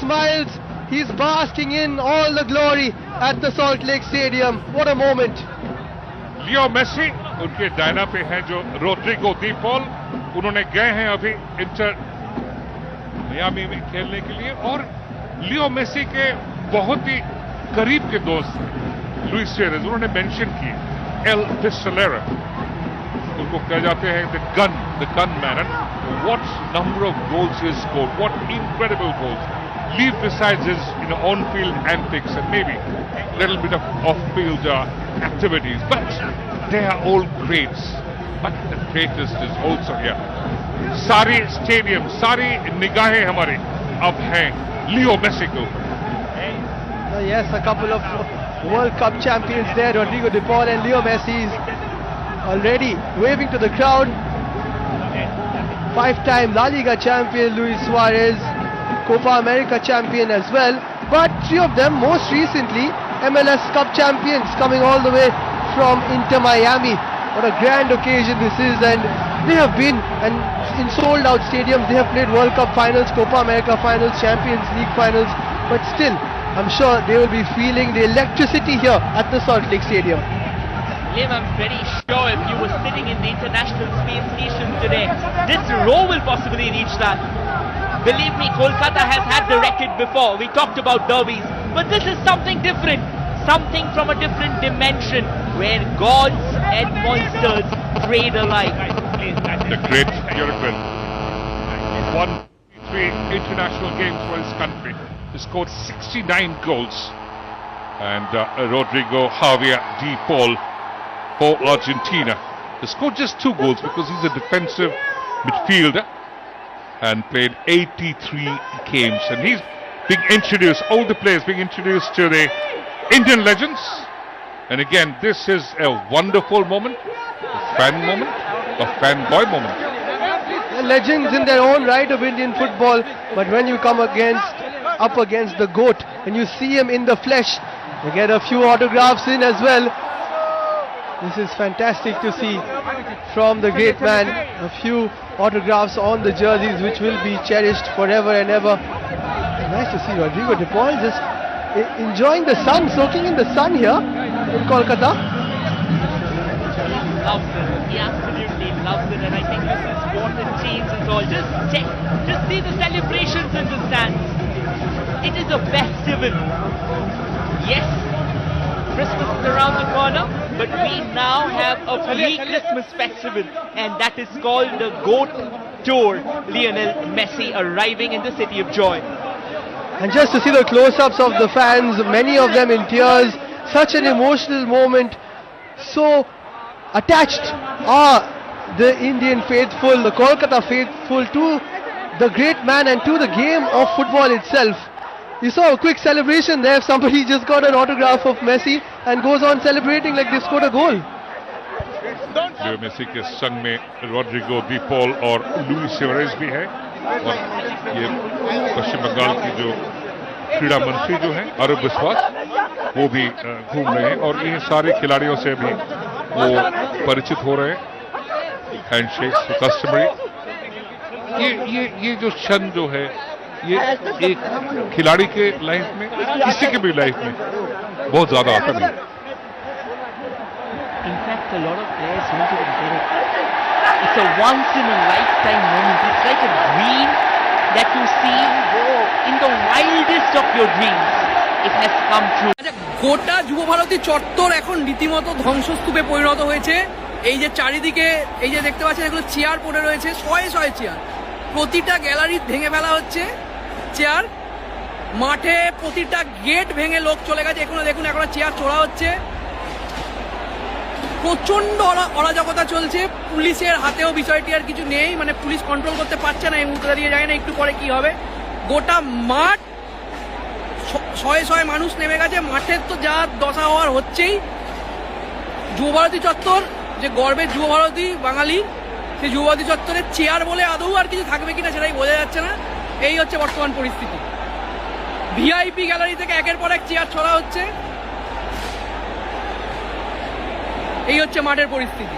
smiles. He's basking in all the glory at the Salt Lake Stadium. What a moment. Leo Messi उनके डायना पे हैं जो Rodrigo De Paul, उन्होंने गए हैं अभी इंटर मियामी में खेलने के लिए। और लियो मेसी के बहुत ही करीब के दोस्त लुइस सुआरेज़, उन्होंने मेंशन किए एल पिस्टोलेरा, उनको कह जाते हैं the gun man, and what number of goals he scored, what incredible goals, leave besides his on-field antics and maybe a little bit of off-field activities, but they are all greats. But the greatest is also here. सारी stadium, सारी निगाहें हमारे अब हैं लियो Messi के ऊपर। Yes, a couple of World Cup champions there, Rodrigo de Paul and Leo Messi, already waving to the crowd. Five-time La Liga champion Luis Suarez, Copa America champion as well, but three of them most recently MLS Cup champions, coming all the way from Inter Miami. What a grand occasion this is, and they have been in sold out stadiums. They have played World Cup finals, Copa America finals, Champions League finals, but still I'm sure they will be feeling the electricity here at the Salt Lake Stadium. Liam, I'm very sure if you were sitting in the International Space Station today, this row will possibly reach that. Believe me, Kolkata has had the record before. We talked about derbies, but this is something different, something from a different dimension where gods and monsters trade alike. The great Uruguayan won 3 international games for his country. He scored 69 goals, and Rodrigo Javier de Paul for Argentina. He scored just 2 goals because he's a defensive midfielder and played 83 games, and he's being introduced, all the players being introduced to the Indian legends. And again, this is a wonderful moment, a fanboy moment. They're legends in their own right of Indian football, but when you come up against the GOAT and you see him in the flesh, you get a few autographs in as well. This is fantastic to see from the great man. A few autographs on the jerseys which will be cherished forever and ever. Nice to see Rodrigo de Paul just enjoying the sun, soaking in the sun here in Kolkata. Loves it. He absolutely loves it, and I think this is what it means as all. Just see the celebrations in the stands. It is a festival. Yes, Christmas is around the corner, but we now have a pre-Christmas festival, and that is called the GOAT Tour. Lionel Messi arriving in the city of joy. And just to see the close-ups of the fans, many of them in tears, such an emotional moment. So attached are the Indian faithful, the Kolkata faithful, to the great man and to the game of football itself. You saw a quick celebration there. Somebody just got an autograph of Messi and goes on celebrating like they scored a goal. Leo Messi के संग में Rodrigo De Paul और Luis Suarez भी है, और ये पश्चिम बंगाल की जो क्रीड़ा मंत्री जो हैं अरूप बिस्वास, वो भी घूम रहे हैं, और इन सारे खिलाड़ियों से भी वो परिचित हो रहे हैं। हैंडशेक कस्टमरी, ये जो क्षण जो है, ये एक खिलाड़ी के लाइफ में, किसी के भी लाइफ में बहुत ज्यादा आता नहीं। In fact, a lot of players won't even get it. It's a once-in-a-lifetime moment. It's like a dream that you see in the wildest of your dreams. It has come true. গোটা যুব ভারতী চত্বর এখন রীতিমতো ধ্বংসস্তূপে পরিণত হয়েছে। এই যে চারিদিকে এই যে দেখতে পাচ্ছেন, এগুলো চেয়ার পড়ে রয়েছে, শয়ে শয়ে চেয়ার। প্রতিটা গ্যালারি ভেঙে ফেলা হচ্ছে চেয়ার, মাঠে প্রতিটা গেট ভেঙে লোক চলে গেছে। এখনো দেখুন, এখনো চেয়ার চড়া হচ্ছে। প্রচন্ড অরাজকতা চলছে, পুলিশের হাতেও বিষয়টি আর কিছু নেই, মানে পুলিশ কন্ট্রোল করতে পারছে না এই মুহূর্তে দাঁড়িয়ে, যায় না একটু পরে কি হবে। গোটা মাঠ শয়ে শয়ে মানুষ নেমে গেছে, মাঠের তো যা দশা হওয়ার হচ্ছেই। যুবভারতী চত্বর, যে গর্বের যুবভারতী বাঙালি, সেই যুবভারতী চত্বরের চেয়ার বলে আদৌ আর কিছু থাকবে কিনা সেটাই বোঝা যাচ্ছে না। এই হচ্ছে বর্তমান পরিস্থিতি। ভিআইপি গ্যালারি থেকে একের পর এক চেয়ার ছড়া হচ্ছে, এই হচ্ছে মাঠের পরিস্থিতি।